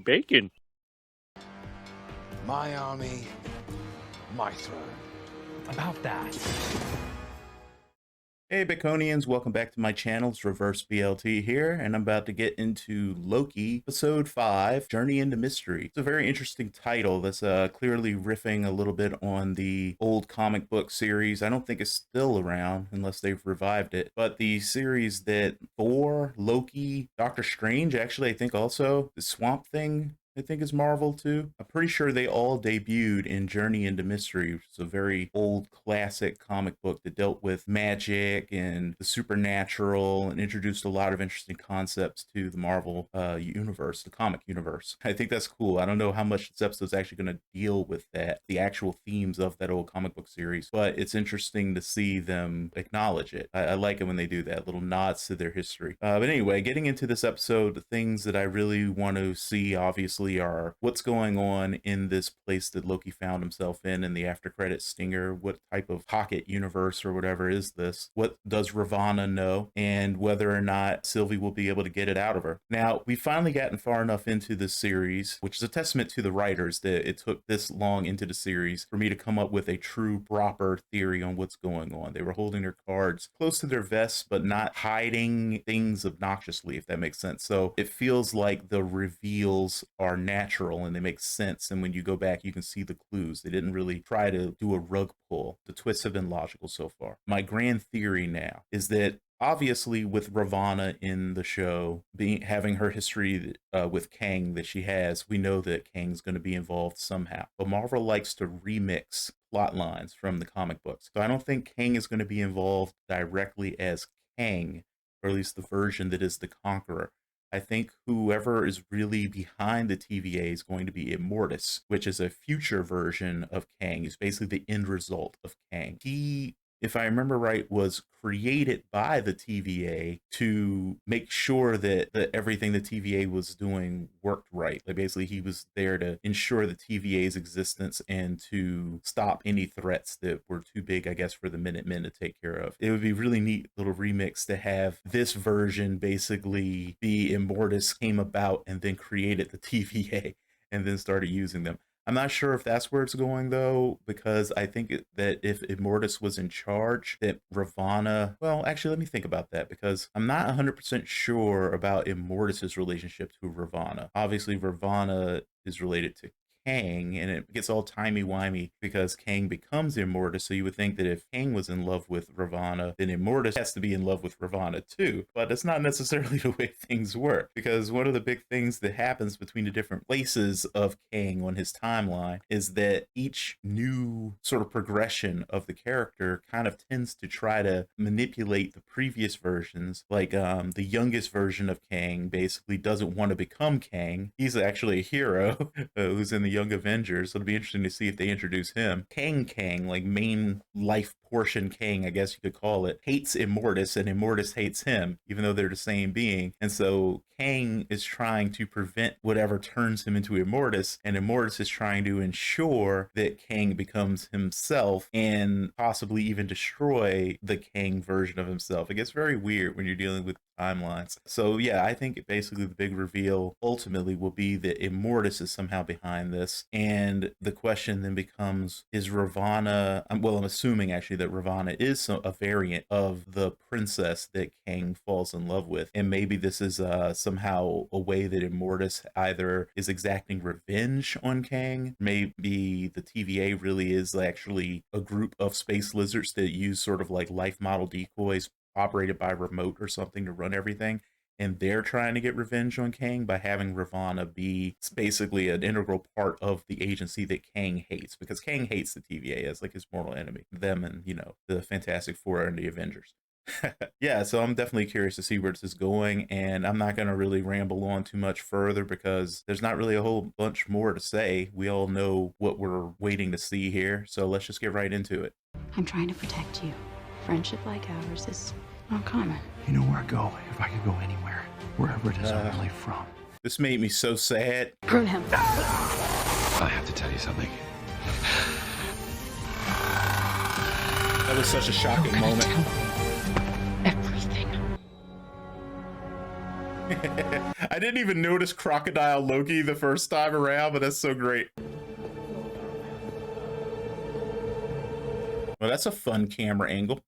bacon. My army, my throne. About that. Hey Baconians, welcome back to my channel. It's Reverse BLT here, and I'm about to get into Loki, Episode 5, Journey into Mystery. It's a very interesting title that's clearly riffing a little bit on the old comic book series. I don't think it's still around unless they've revived it, but the series that Thor, Loki, Doctor Strange, actually I think also, the Swamp Thing, I think is Marvel too. I'm pretty sure they all debuted in Journey into Mystery, which is a very old classic comic book that dealt with magic and the supernatural and introduced a lot of interesting concepts to the Marvel universe, the comic universe. I think that's cool. I don't know how much this episode's actually going to deal with that, the actual themes of that old comic book series, but it's interesting to see them acknowledge it. I like it when they do that, little nods to their history. But anyway, getting into this episode, the things that I really want to see, obviously, are what's going on in this place that Loki found himself in the after credit stinger. What type of pocket universe or whatever is this? What does Ravonna know? And whether or not Sylvie will be able to get it out of her. Now, we've finally gotten far enough into this series, which is a testament to the writers that it took this long into the series for me to come up with a true proper theory on what's going on. They were holding their cards close to their vests, but not hiding things obnoxiously, if that makes sense. So it feels like the reveals are natural and they make sense, and when you go back you can see the clues. They didn't really try to do a rug pull. The twists have been logical so far. My grand theory now is that obviously with Ravonna in the show having her history with Kang that she has, we know that Kang's going to be involved somehow, but Marvel likes to remix plot lines from the comic books, so I don't think Kang is going to be involved directly as Kang, or at least the version that is the Conqueror. I think whoever is really behind the TVA is going to be Immortus, which is a future version of Kang. He's basically the end result of Kang. He, if I remember right, was created by the TVA to make sure that everything the TVA was doing worked right. Like basically he was there to ensure the TVA's existence and to stop any threats that were too big, I guess, for the Minutemen to take care of. It would be really neat little remix to have this version basically be Immortus came about and then created the TVA and then started using them. I'm not sure if that's where it's going, though, because I think that if Immortus was in charge, that Ravonna... Well, actually, let me think about that, because I'm not 100% sure about Immortus's relationship to Ravonna. Obviously, Ravonna is related to Kang, and it gets all timey-wimey because Kang becomes Immortus, so you would think that if Kang was in love with Ravonna, then Immortus has to be in love with Ravonna too. But that's not necessarily the way things work, because one of the big things that happens between the different places of Kang on his timeline is that each new sort of progression of the character kind of tends to try to manipulate the previous versions. Like the youngest version of Kang basically doesn't want to become Kang. He's actually a hero who's in the Young Avengers, so it'll be interesting to see if they introduce him. Kang, like main life portion Kang, I guess you could call it, hates Immortus, and Immortus hates him, even though they're the same being. And so Kang is trying to prevent whatever turns him into Immortus, and Immortus is trying to ensure that Kang becomes himself and possibly even destroy the Kang version of himself. It gets very weird when you're dealing with timelines. So yeah, I think basically the big reveal ultimately will be that Immortus is somehow behind this, and the question then becomes, is Ravonna, well, I'm assuming actually that Ravonna is a variant of the princess that Kang falls in love with, and maybe this is somehow a way that Immortus either is exacting revenge on Kang. Maybe the TVA really is actually a group of space lizards that use sort of like life model decoys operated by remote or something to run everything, and they're trying to get revenge on Kang by having Ravonna be basically an integral part of the agency that Kang hates, because Kang hates the TVA as like his mortal enemy, them and, you know, the Fantastic Four and the Avengers. Yeah, so I'm definitely curious to see where this is going, and I'm not going to really ramble on too much further because there's not really a whole bunch more to say. We all know what we're waiting to see here, so let's just get right into it. I'm trying to protect you. Friendship like ours is not common. You know where I go if I could go anywhere, wherever it is I'm really from. This made me so sad. Prune him. I have to tell you something. That was such a shocking moment. Everything. I didn't even notice Crocodile Loki the first time around, but that's so great. Well, that's a fun camera angle.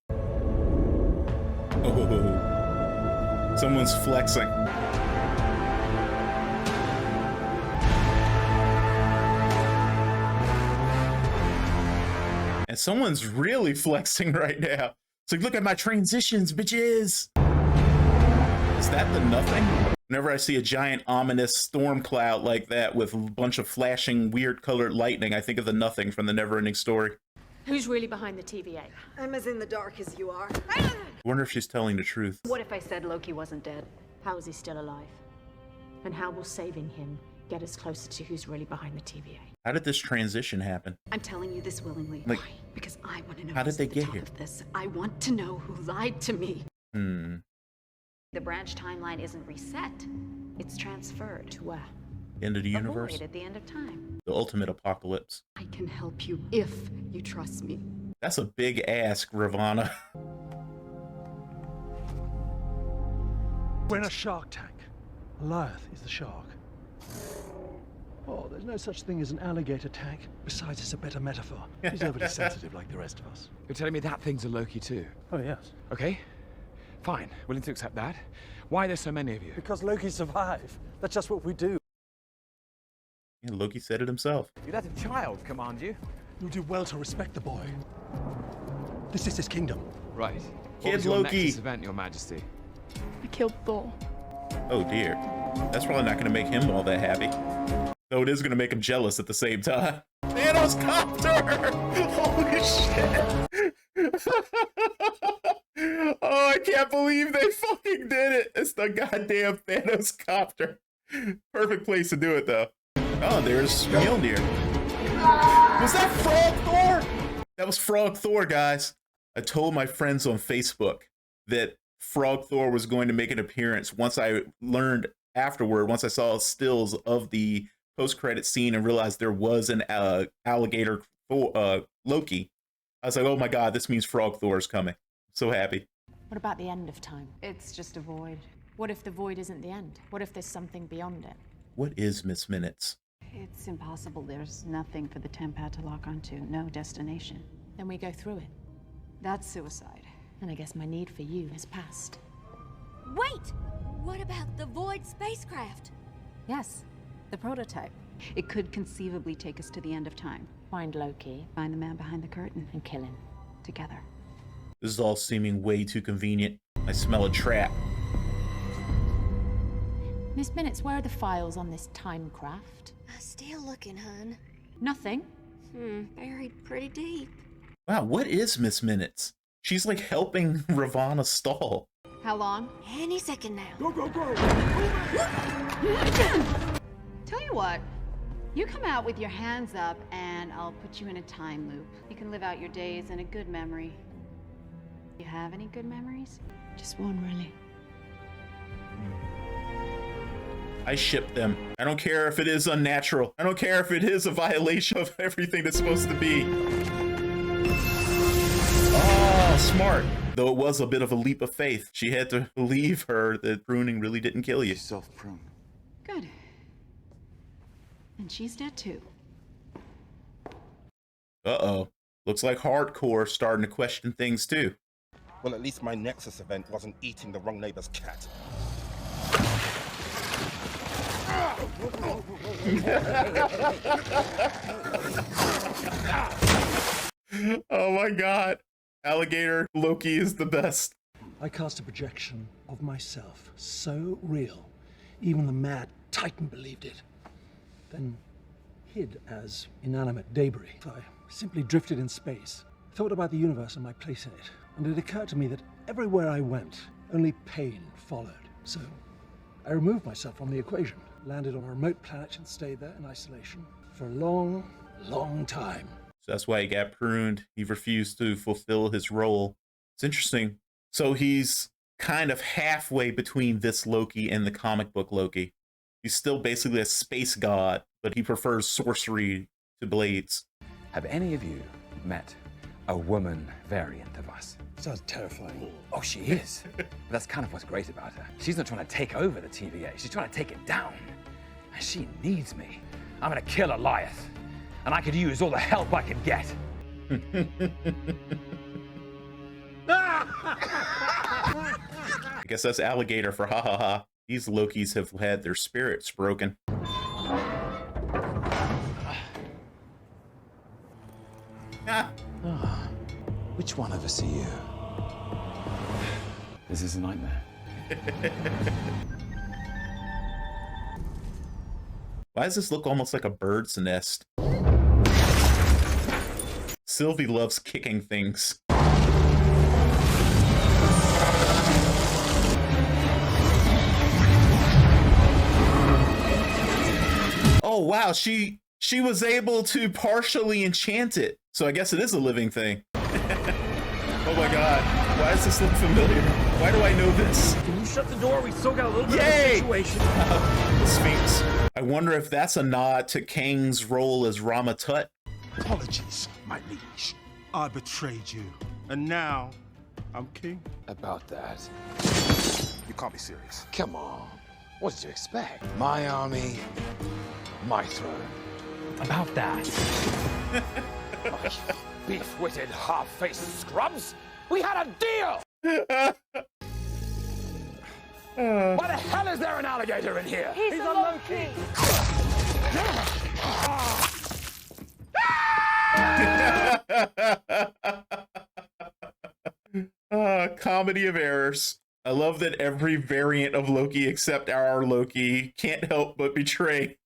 Oh, someone's flexing. And someone's really flexing right now. It's like, look at my transitions, bitches. Is that the Nothing? Whenever I see a giant ominous storm cloud like that with a bunch of flashing weird colored lightning, I think of the Nothing from the Neverending Story. Who's really behind the TVA? I'm as in the dark as you are. I wonder if she's telling the truth. What if I said Loki wasn't dead? How is he still alive? And how will saving him get us closer to who's really behind the TVA? How did this transition happen? I'm telling you this willingly. Like, why? Because I want to know how did who's they at the get top here? of this. I want to know who lied to me. The branch timeline isn't reset. It's transferred. To where? End of the universe? Avoid at the end of time. The ultimate apocalypse. I can help you if you trust me. That's a big ask, Ravonna. We're in a shark tank. Goliath is the shark. Oh, there's no such thing as an alligator tank. Besides, it's a better metaphor. He's overly sensitive like the rest of us. You're telling me that thing's a Loki too? Oh, yes. Okay, fine. Willing to accept that. Why are there so many of you? Because Loki survived. That's just what we do. Yeah, Loki said it himself. You let a child command you? You'll do well to respect the boy. This is his kingdom. Right. Kid What was your Loki. Nexus event, Your Majesty? I killed Thor. Oh dear. That's probably not going to make him all that happy. Though it is going to make him jealous at the same time. THANOS copter! Holy shit! Oh, I can't believe they fucking did it! It's the goddamn THANOS copter. Perfect place to do it, though. Oh, there's Mjolnir. Was that Frog Thor? That was Frog Thor, guys. I told my friends on Facebook that Frog Thor was going to make an appearance once I learned afterward, once I saw stills of the post-credit scene and realized there was an alligator Loki. I was like, oh my god, this means Frog Thor is coming. So happy. What about the end of time? It's just a void. What if the void isn't the end? What if there's something beyond it? What is Miss Minutes? It's impossible. There's nothing for the Tempad to lock onto. No destination. Then we go through it. That's suicide. And I guess my need for you has passed. Wait! What about the Void spacecraft? Yes, the prototype. It could conceivably take us to the end of time. Find Loki Find the man behind the curtain. and kill him. Together. This is all seeming way too convenient. I smell a trap. Miss Minutes, where are the files on this time craft? Still looking, hun. Nothing. Buried pretty deep. Wow, what is Miss Minutes? She's like helping Ravonna stall. How long? Any second now. Go, go, go! Tell you what. You come out with your hands up and I'll put you in a time loop. You can live out your days in a good memory. You have any good memories? Just one, really. I ship them. I don't care if it is unnatural. I don't care if it is a violation of everything that's supposed to be. Oh, smart. Though it was a bit of a leap of faith. She had to believe her that pruning really didn't kill you. Self-prune. Good. And she's dead too. Uh-oh. Looks like hardcore starting to question things too. Well, at least my Nexus event wasn't eating the wrong neighbor's cat. Oh my god. Alligator Loki is the best. I cast a projection of myself, so real, even the mad Titan believed it. Then hid as inanimate debris. I simply drifted in space, thought about the universe and my place in it, and it occurred to me that everywhere I went, only pain followed. So I removed myself from the equation, landed on a remote planet and stayed there in isolation for a long, long time. So that's why he got pruned. He refused to fulfill his role. It's interesting. So he's kind of halfway between this Loki and the comic book Loki. He's still basically a space god, but he prefers sorcery to blades. Have any of you met a woman variant of us? Sounds terrifying. Oh, she is. But that's kind of what's great about her. She's not trying to take over the TVA. She's trying to take it down. And she needs me. I'm gonna kill Goliath. And I could use all the help I can get. I guess that's alligator for ha ha ha. These Lokis have had their spirits broken. Which one of us are you? This is a nightmare. Why does this look almost like a bird's nest? Sylvie loves kicking things. Oh wow, she was able to partially enchant it. So I guess it is a living thing. Oh my god, why does this look familiar? Why do I know this? Can you shut the door? We still got a little bit Yay! of a situation. The Sphinx. I wonder if that's a nod to Kang's role as Rama Tut. Apologies, my liege. I betrayed you. And now, I'm king. About that. You can't be serious. Come on. What did you expect? My army, my throne. About that. Beef-witted, half-faced scrubs. We had a deal! Why the hell is there an alligator in here? He's a Loki! Comedy of errors. I love that every variant of Loki except our Loki can't help but betray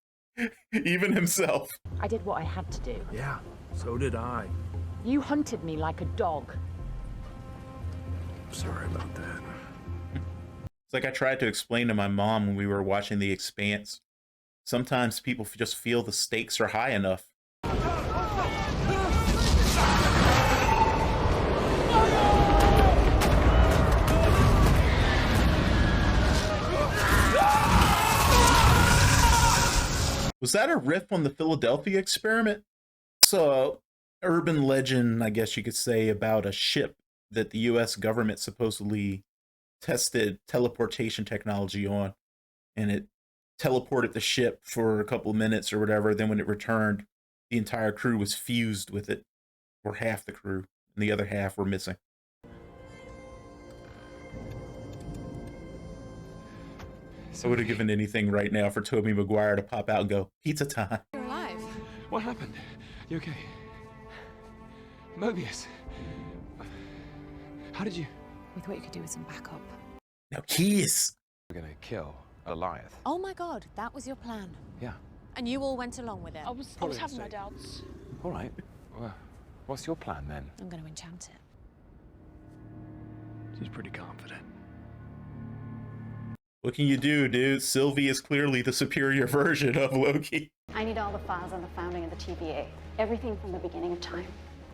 even himself. I did what I had to do. Yeah, so did I. You hunted me like a dog. Sorry about that. It's like I tried to explain to my mom when we were watching The Expanse. Sometimes people just feel the stakes are high enough. Was that a riff on the Philadelphia experiment? So, urban legend, I guess you could say, about a ship that the US government supposedly tested teleportation technology on, and it teleported the ship for a couple of minutes or whatever. Then when it returned, the entire crew was fused with it, or half the crew, and the other half were missing. I would have given anything right now for Tobey Maguire to pop out and go, pizza time. You're alive. What happened? You okay? Mobius. How did you... We thought you could do with some backup. Now kiss. We're gonna kill Goliath. Oh my god, that was your plan. Yeah. And you all went along with it. I was having my doubts. All right. Well, what's your plan then? I'm going to enchant it. She's pretty confident. What can you do, dude? Sylvie is clearly the superior version of Loki. I need all the files on the founding of the TVA. Everything from the beginning of time.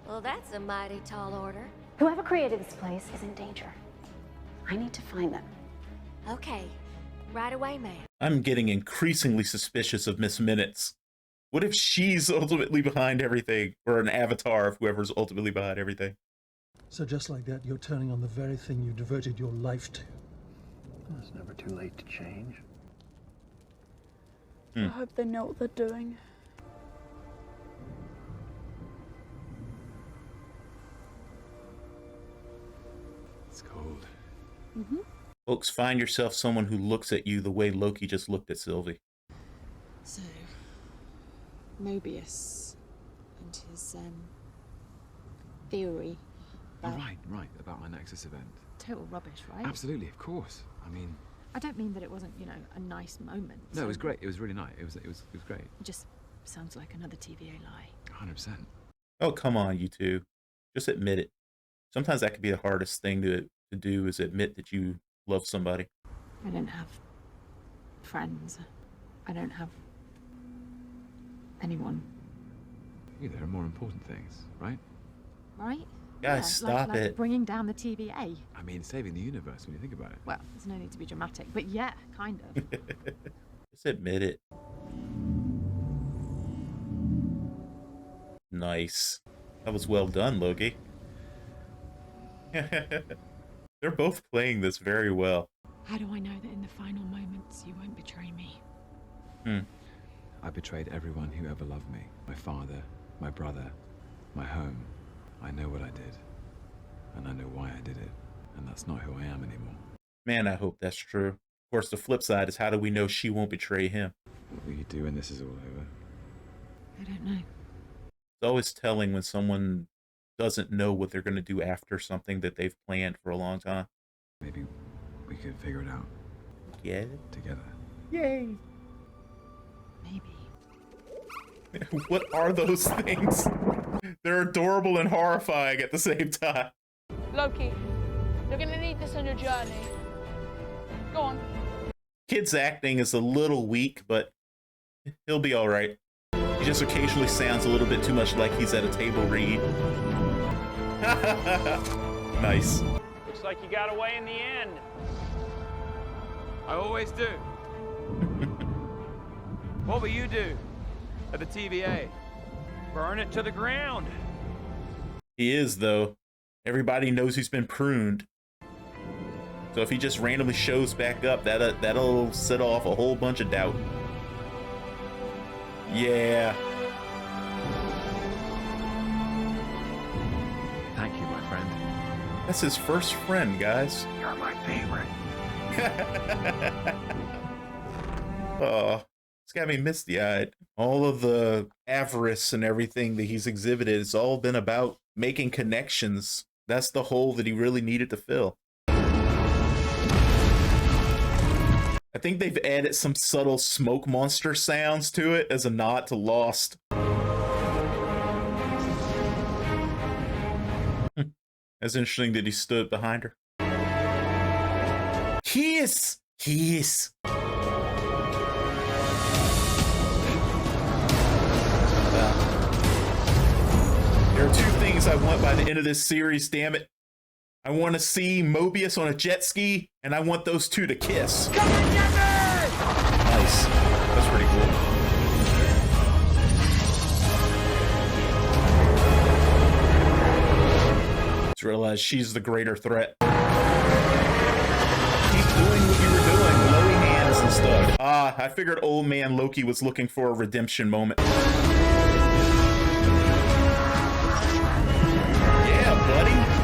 Well, that's a mighty tall order. Whoever created this place is in danger. I need to find them. Okay. Right away, ma'am. I'm getting increasingly suspicious of Miss Minutes. What if she's ultimately behind everything? Or an avatar of whoever's ultimately behind everything? So just like that, you're turning on the very thing you devoted your life to. It's never too late to change. I hope they know what they're doing. It's cold. Folks, find yourself someone who looks at you the way Loki just looked at Sylvie. So, Mobius and his theory Oh, about right, about my Nexus event. total rubbish, right? Absolutely, of course. I mean, I don't mean that it wasn't, a nice moment. no, it was great. It was really nice. It was great. It just sounds like another TVA lie. 100%. Oh, come on, you two. Just admit it. Sometimes that could be the hardest thing to do, is admit that you love somebody. I don't have friends. I don't have anyone. Yeah, there are more important things, right? Right? Guys, stop like it. bringing down the TVA. I mean, saving the universe when you think about it. Well, there's no need to be dramatic, but yeah, kind of. Just admit it. Nice. That was well done, Loki. They're both playing this very well. How do I know that in the final moments you won't betray me? I betrayed everyone who ever loved me. My father, my brother, my home. I know what I did. And I know why I did it. And that's not who I am anymore. Man, I hope that's true. Of course, the flip side is how do we know she won't betray him? What will you do when this is all over? I don't know. It's always telling when someone doesn't know what they're going to do after something that they've planned for a long time. Maybe we could figure it out. Yeah. Together. Yay. Maybe. What are those things? They're adorable and horrifying at the same time. Loki, you're gonna need this on your journey. Go on. Kid's acting is a little weak, but he'll be all right. He just occasionally sounds a little bit too much like he's at a table read. Nice. Looks like you got away in the end. I always do. What will you do at the TVA? Burn it to the ground. He is, though. Everybody knows he's been pruned. So if he just randomly shows back up, that'll set off a whole bunch of doubt. Yeah. Thank you, my friend. That's his first friend, guys. You're my favorite. Oh, it's got me misty-eyed. All of the avarice and everything that he's exhibited, it's all been about making connections. That's the hole that he really needed to fill. I think they've added some subtle smoke monster sounds to it as a nod to Lost. That's interesting that he stood behind her. Kiss! Kiss! There are two things I want by the end of this series, damn it. I want to see Mobius on a jet ski, and I want those two to kiss. Come and get me! Nice. That's pretty cool. Just realized she's the greater threat. Keep doing what you were doing, blowy hands and stuff. Ah, I figured old man Loki was looking for a redemption moment.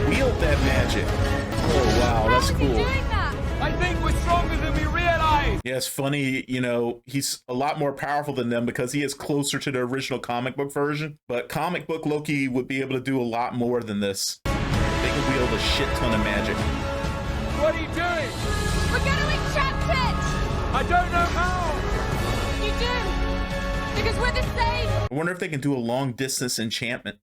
Wield that magic. Oh wow, that's cool. I think we're stronger than we realize. Yeah, it's funny, you know, he's a lot more powerful than them because he is closer to the original comic book version. But comic book Loki would be able to do a lot more than this. They can wield a shit ton of magic. What are you doing? We're gonna enchant it! I don't know how. You do! Because we're the same! I wonder if they can do a long distance enchantment.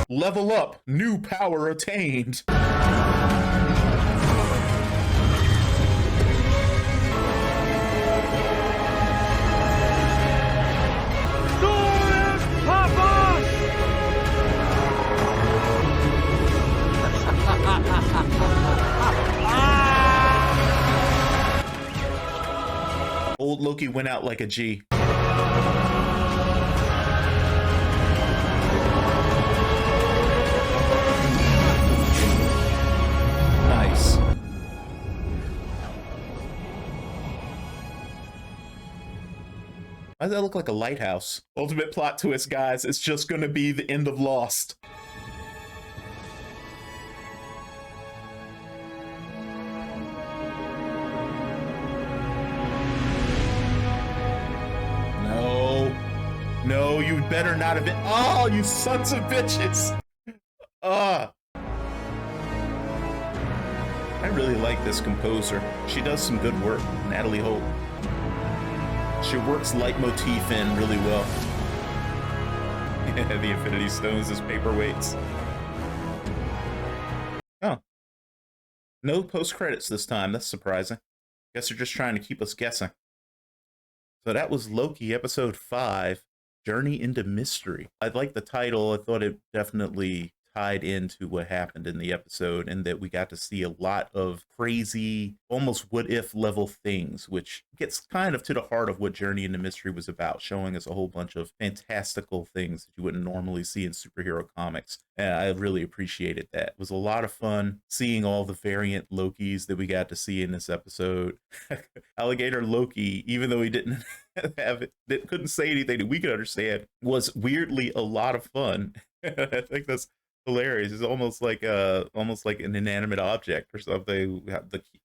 Level up, new power attained. Old Loki went out like a G. Nice. Why does that look like a lighthouse? Ultimate plot twist, guys. It's just going to be the end of Lost. No, you better not have been. Oh, you sons of bitches. I really like this composer. She does some good work, Natalie Holt. She works leitmotif in really well. The Infinity Stones as paperweights. Oh. No post-credits this time. That's surprising. Guess they're just trying to keep us guessing. So that was Loki, episode 5, Journey into Mystery. I like the title. I thought it definitely tied into what happened in the episode, and that we got to see a lot of crazy, almost what if level things, which gets kind of to the heart of what Journey into Mystery was about, showing us a whole bunch of fantastical things that you wouldn't normally see in superhero comics. And I really appreciated that. It was a lot of fun seeing all the variant Lokis that we got to see in this episode. Alligator Loki, even though he didn't have it, that couldn't say anything that we could understand, was weirdly a lot of fun. I think that's hilarious. It's almost like an inanimate object or something.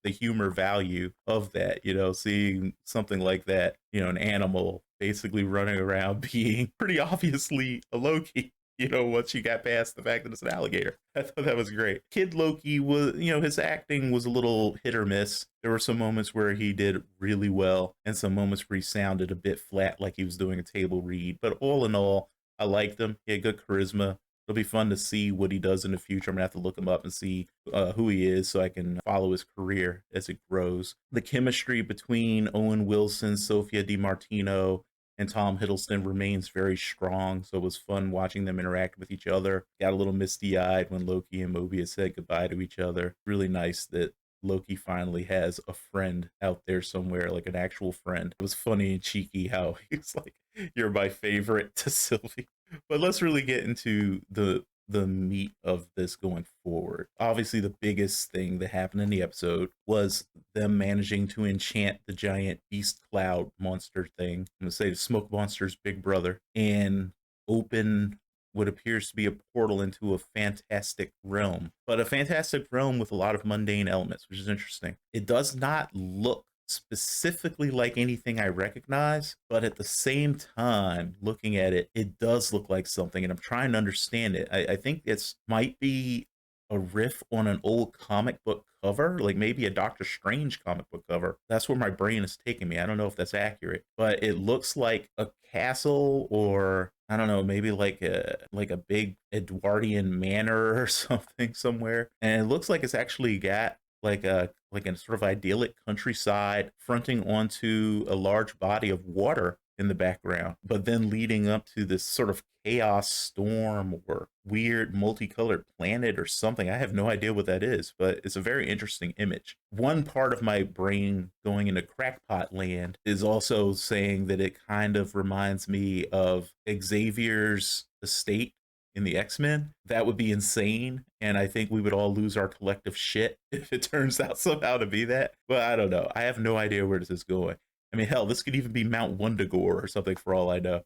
The humor value of that, you know, seeing something like that, you know, an animal basically running around being pretty obviously a Loki. You know, once you got past the fact that it's an alligator. I thought that was great. Kid Loki was, you know, his acting was a little hit or miss. There were some moments where he did really well and some moments where he sounded a bit flat, like he was doing a table read. But all in all, I liked him. He had good charisma. It'll be fun to see what he does in the future. I'm gonna have to look him up and see who he is so I can follow his career as it grows. The chemistry between Owen Wilson, Sophia DiMartino, and Tom Hiddleston remains very strong, so it was fun watching them interact with each other. Got a little misty-eyed when Loki and Mobius said goodbye to each other. Really nice that Loki finally has a friend out there somewhere, like an actual friend. It was funny and cheeky how he was like, "You're my favorite" to Sylvie. But let's really get into the meat of this going forward. Obviously, the biggest thing that happened in the episode was them managing to enchant the giant beast cloud monster thing. I'm gonna say the smoke monster's big brother, and open what appears to be a portal into a fantastic realm, but a fantastic realm with a lot of mundane elements, which is interesting. It does not look specifically like anything I recognize, but at the same time, looking at it, it does look like something, and I'm trying to understand it. I think it's might be a riff on an old comic book cover, like maybe a Doctor Strange comic book cover. That's where my brain is taking me. I don't know if that's accurate, but it looks like a castle, or I don't know, maybe like a big Edwardian manor or something somewhere. And it looks like it's actually got like a sort of idyllic countryside fronting onto a large body of water in the background, but then leading up to this sort of chaos storm or weird multicolored planet or something. I have no idea what that is, but it's a very interesting image. One part of my brain going into crackpot land is also saying that it kind of reminds me of Xavier's estate in the X-Men. That would be insane, and I think we would all lose our collective shit if it turns out somehow to be that. But I don't know. I have no idea where this is going. I mean, hell, this could even be Mount Wundagore or something for all I know.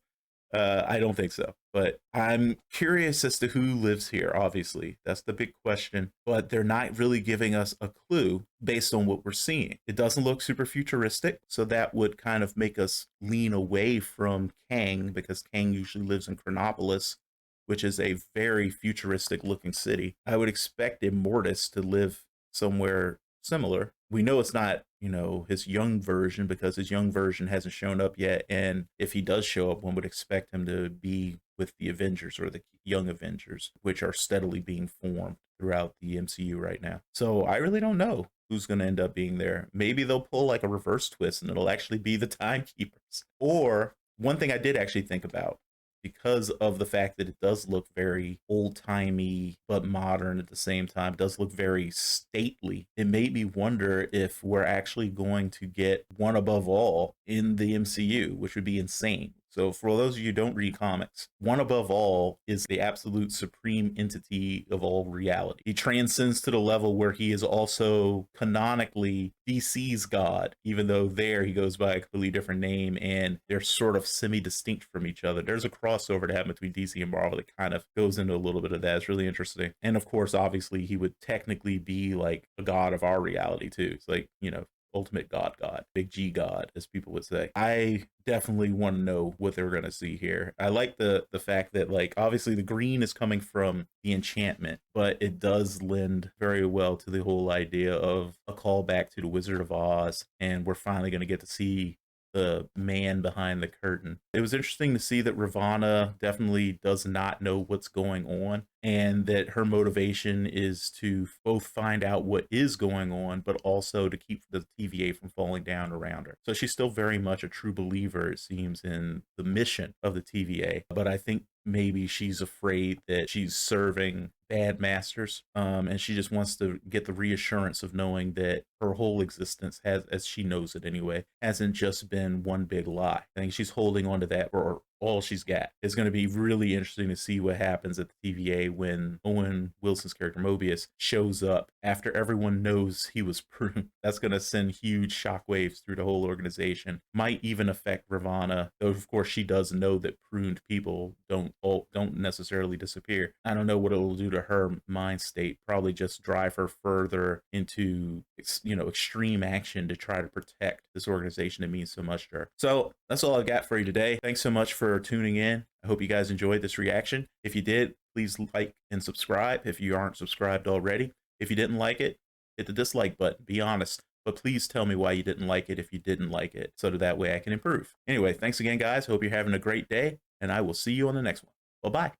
I don't think so, but I'm curious as to who lives here. Obviously, that's the big question, but they're not really giving us a clue based on what we're seeing. It doesn't look super futuristic, so that would kind of make us lean away from Kang, because Kang usually lives in Chronopolis, which is a very futuristic looking city. I would expect Immortus to live somewhere similar. We know it's not, you know, his young version, because his young version hasn't shown up yet. And if he does show up, one would expect him to be with the Avengers, or the young Avengers, which are steadily being formed throughout the MCU right now. So I really don't know who's going to end up being there. Maybe they'll pull like a reverse twist and it'll actually be the Timekeepers. Or one thing I did actually think about, because of the fact that it does look very old-timey but modern at the same time, it does look very stately, it made me wonder if we're actually going to get One Above All in the MCU, which would be insane. So for those of you who don't read comics, One Above All is the absolute supreme entity of all reality. He transcends to the level where he is also canonically DC's god, even though there he goes by a completely different name, and they're sort of semi-distinct from each other. There's a crossover to happen between DC and Marvel that kind of goes into a little bit of that. It's really interesting. And of course, obviously, he would technically be like a god of our reality too. It's like, you know, ultimate god, big G god, as people would say. I definitely want to know what they're going to see here. I like the fact that, like, obviously the green is coming from the enchantment, but it does lend very well to the whole idea of a callback to the Wizard of Oz, and we're finally going to get to see the man behind the curtain. It was interesting to see that Ravonna definitely does not know what's going on. and that her motivation is to both find out what is going on, but also to keep the TVA from falling down around her. So she's still very much a true believer, it seems, in the mission of the TVA. But I think maybe she's afraid that she's serving bad masters, and she just wants to get the reassurance of knowing that her whole existence has, as she knows it anyway, hasn't just been one big lie. I think she's holding on to that for all she's got. It's going to be really interesting to see what happens at the TVA when Owen Wilson's character Mobius shows up after everyone knows he was pruned. That's going to send huge shockwaves through the whole organization. Might even affect Ravonna, though of course she does know that pruned people don't necessarily disappear. I don't know what it'll do to her mind state. Probably just drive her further into, you know, extreme action to try to protect this organization that means so much to her. So that's all I got for you today. Thanks so much for tuning in. I hope you guys enjoyed this reaction. If you did, please like and subscribe if you aren't subscribed already. If you didn't like it, hit the dislike button. Be honest. But please tell me why you didn't like it if you didn't like it, so that way I can improve. Anyway, thanks again, guys. Hope you're having a great day, and I will see you on the next one. Bye-bye.